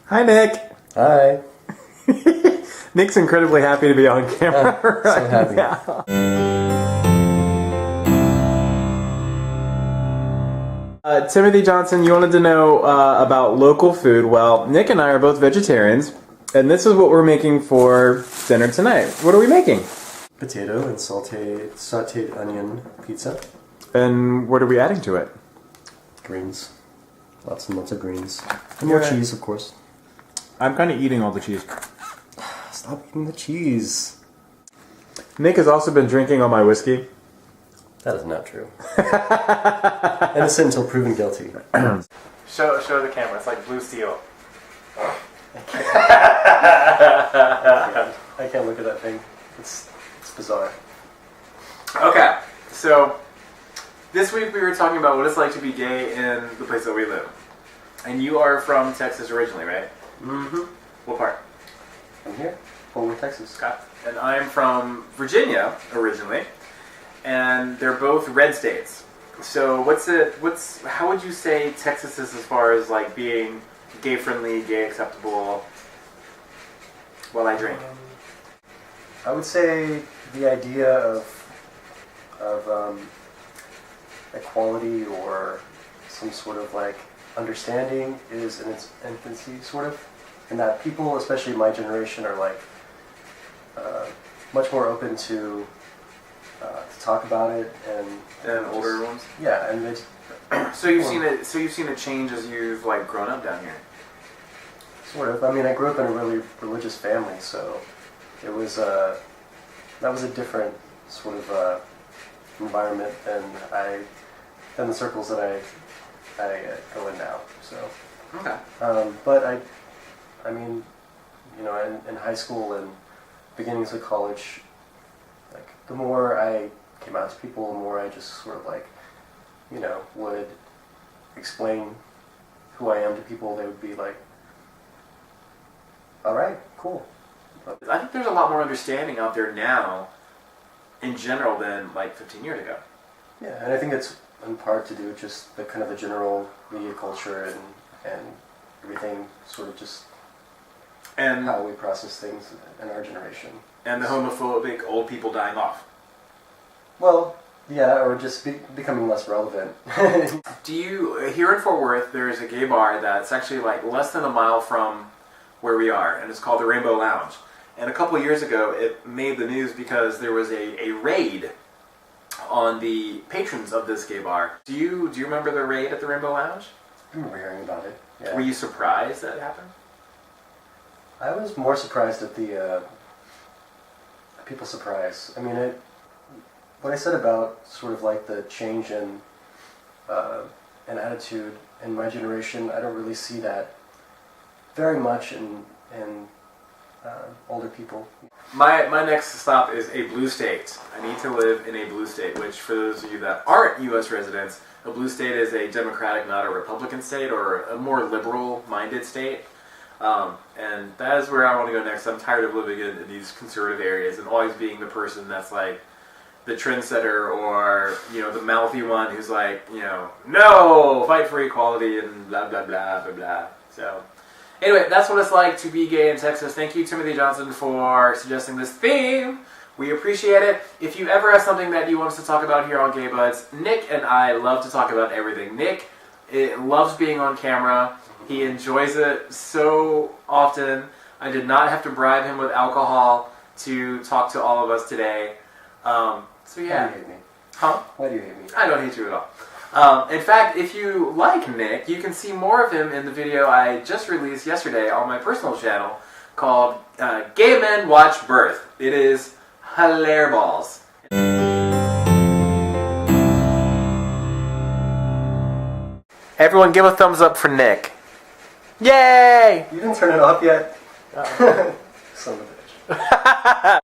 Hi, Nick. Hi. Nick's incredibly happy to be on camera So happy. now. Timothy Johnson, you wanted to know about local food. Well, Nick and I are both vegetarians, and this is what we're making for dinner tonight. What are we making? Potato and sauteed onion pizza. And what are we adding to it? Greens. Lots and lots of greens. And more cheese, of course. I'm kind of eating all the cheese. Stop eating the cheese. Nick has also been drinking all my whiskey. That is not true. Innocent until proven guilty. Show the camera. It's like blue steel. I can't look at that thing. It's bizarre. Okay, so this week we were talking about what it's like to be gay in the place that we live. And you are from Texas originally, right? Mm-hmm. What part? I'm here. Fort Worth, Texas. Okay. And I'm from Virginia originally. And they're both red states. So how would you say Texas is as far as like being gay friendly, gay acceptable while I drink? I would say the idea of equality or some sort of like understanding is in its infancy, sort of, and that people, especially my generation, are like much more open to talk about it And older ones? Yeah, and it's So you've seen a change as you've like grown up down here. sort of. I mean, I grew up in a really religious family, so it was that was a different sort of environment than the circles that I go in now. So, Okay. but I mean, you know, in high school and beginnings of college, like the more I came out to people, the more I just sort of like, you know, would explain who I am to people. They would be like, all right, cool. I think there's a lot more understanding out there now, in general, than like 15 years ago. Yeah, and I think it's in part to do with just the kind of the general media culture and everything, sort of just And how we process things in our generation. and the homophobic old people dying off. Well, yeah, or just becoming less relevant. Do you here in Fort Worth? There is a gay bar that's actually like less than a mile from where we are, and it's called the Rainbow Lounge. And a couple years ago, it made the news because there was a raid on the patrons of this gay bar. Do you remember the raid at the Rainbow Lounge? I remember hearing about it. Yeah. Were you surprised that it happened? I was more surprised at the people's surprise. I mean, what I said about sort of like the change in attitude in my generation, I don't really see that very much in older people. My next stop is a blue state. I need to live in a blue state, which for those of you that aren't U.S. residents, a blue state is a Democratic, not a Republican state, or a more liberal-minded state. And that is where I want to go next. I'm tired of living in these conservative areas and always being the person that's like the trendsetter or, you know, the mouthy one who's like, you know, no, fight for equality and blah, blah, blah, blah, blah. So, anyway, that's what it's like to be gay in Texas. Thank you, Timothy Johnson, for suggesting this theme. We appreciate it. If you ever have something that you want us to talk about here on Gay Buds, Nick and I love to talk about everything. Nick loves being on camera. He enjoys it so often. I did not have to bribe him with alcohol to talk to all of us today. So yeah. Why do you hate me? Huh? Why do you hate me? I don't hate you at all. In fact, if you like Nick, you can see more of him in the video I just released yesterday on my personal channel called Gay Men Watch Birth. It is hilarballs. Everyone give a thumbs up for Nick. Yay! You didn't turn it off yet? Son of a bitch.